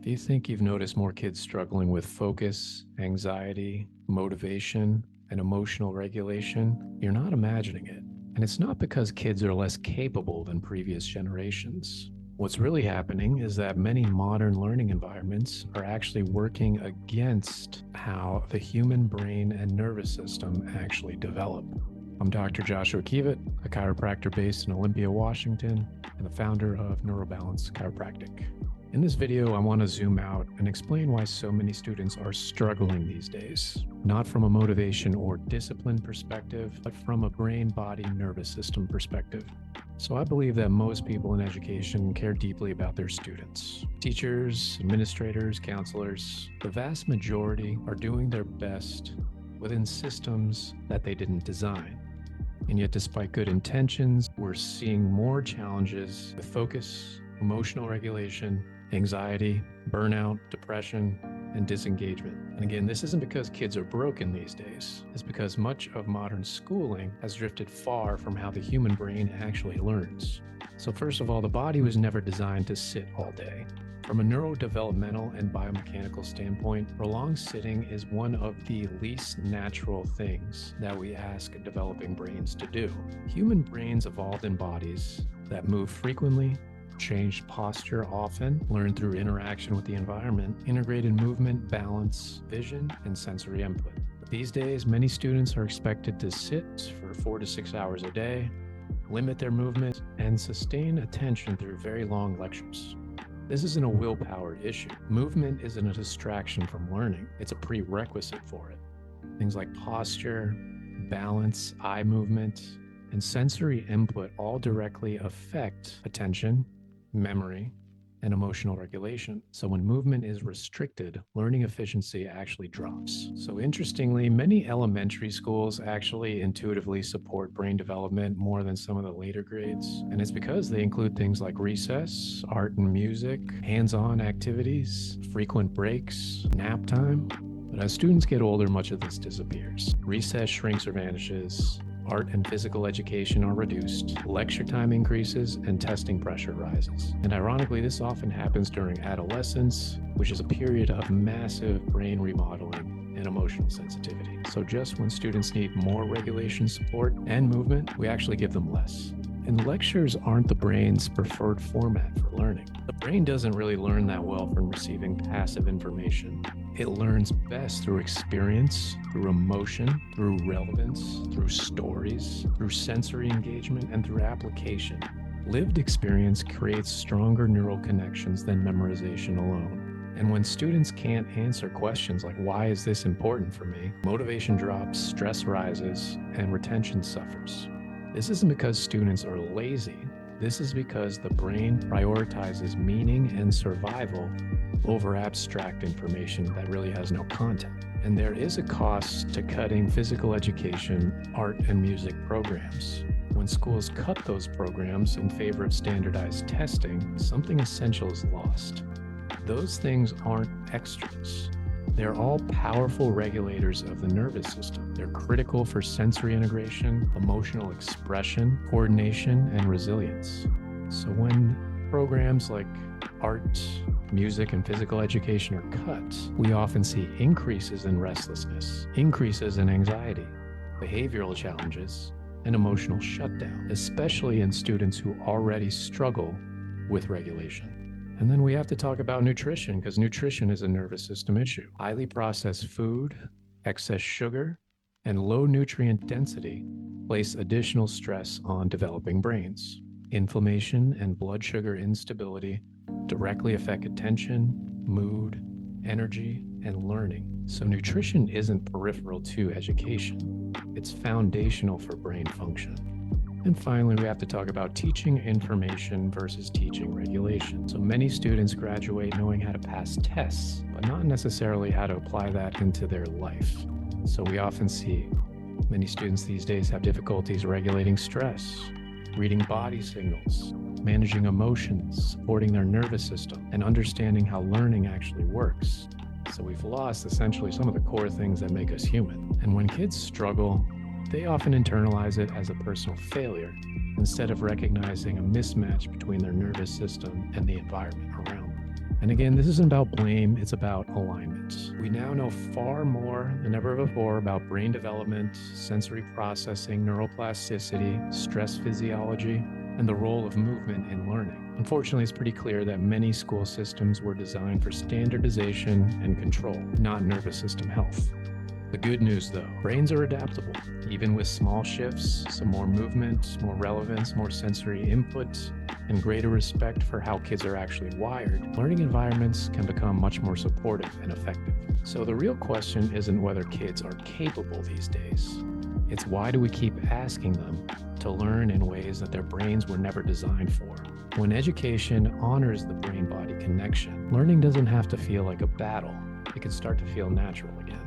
Do you think you've noticed more kids struggling with focus, anxiety, motivation, and emotional regulation? You're not imagining it. And it's not because kids are less capable than previous generations. What's really happening is that many modern learning environments are actually working against how the human brain and nervous system actually develop. I'm Dr. Joshua Kievitt, a chiropractor based in Olympia, Washington, and the founder of NeuroBalance Chiropractic. In this video, I want to zoom out and explain why so many students are struggling these days, not from a motivation or discipline perspective, but from a brain, body, nervous system perspective. So I believe that most people in education care deeply about their students. Teachers, administrators, counselors, the vast majority are doing their best within systems that they didn't design. And yet, despite good intentions, we're seeing more challenges with focus, emotional regulation, anxiety, burnout, depression, and disengagement. And again, this isn't because kids are broken these days. It's because much of modern schooling has drifted far from how the human brain actually learns. So first of all, the body was never designed to sit all day. From a neurodevelopmental and biomechanical standpoint, prolonged sitting is one of the least natural things that we ask developing brains to do. Human brains evolved in bodies that move frequently, changed posture often, learned through interaction with the environment, integrated movement, balance, vision, and sensory input. These days, many students are expected to sit for 4 to 6 hours a day, limit their movement, and sustain attention through very long lectures. This isn't a willpower issue. Movement isn't a distraction from learning. It's a prerequisite for it. Things like posture, balance, eye movement, and sensory input all directly affect attention, memory, and emotional regulation. So when movement is restricted, learning efficiency actually drops. So interestingly, many elementary schools actually intuitively support brain development more than some of the later grades. And it's because they include things like recess, art and music, hands-on activities, frequent breaks, nap time. But as students get older, much of this disappears. Recess shrinks or vanishes. Art and physical education are reduced, lecture time increases, and testing pressure rises. And ironically, this often happens during adolescence, which is a period of massive brain remodeling and emotional sensitivity. So just when students need more regulation support and movement, we actually give them less. And lectures aren't the brain's preferred format for learning. The brain doesn't really learn that well from receiving passive information. It learns best through experience, through emotion, through relevance, through stories, through sensory engagement, and through application. Lived experience creates stronger neural connections than memorization alone. And when students can't answer questions like, why is this important for me? Motivation drops, stress rises, and retention suffers. This isn't because students are lazy. This is because the brain prioritizes meaning and survival over abstract information that really has no content. And there is a cost to cutting physical education, art, and music programs. When schools cut those programs in favor of standardized testing, something essential is lost. Those things aren't extras. They're all powerful regulators of the nervous system. They're critical for sensory integration, emotional expression, coordination, and resilience. So when programs like art, music, and physical education are cut, we often see increases in restlessness, increases in anxiety, behavioral challenges, and emotional shutdown, especially in students who already struggle with regulation. And then we have to talk about nutrition, because nutrition is a nervous system issue. Highly processed food, excess sugar, and low nutrient density place additional stress on developing brains. Inflammation and blood sugar instability directly affect attention, mood, energy, and learning. So nutrition isn't peripheral to education. It's foundational for brain function. And finally, we have to talk about teaching information versus teaching regulation. So many students graduate knowing how to pass tests, but not necessarily how to apply that into their life. So we often see many students these days have difficulties regulating stress, reading body signals, managing emotions, supporting their nervous system, and understanding how learning actually works. So we've lost essentially some of the core things that make us human. And when kids struggle, they often internalize it as a personal failure instead of recognizing a mismatch between their nervous system and the environment around them. And again, this isn't about blame, it's about alignment. We now know far more than ever before about brain development, sensory processing, neuroplasticity, stress physiology, and the role of movement in learning. Unfortunately, it's pretty clear that many school systems were designed for standardization and control, not nervous system health. The good news, though, brains are adaptable. Even with small shifts, some more movement, more relevance, more sensory input, and greater respect for how kids are actually wired, learning environments can become much more supportive and effective. So the real question isn't whether kids are capable these days. It's why do we keep asking them to learn in ways that their brains were never designed for? When education honors the brain-body connection, learning doesn't have to feel like a battle. It can start to feel natural again.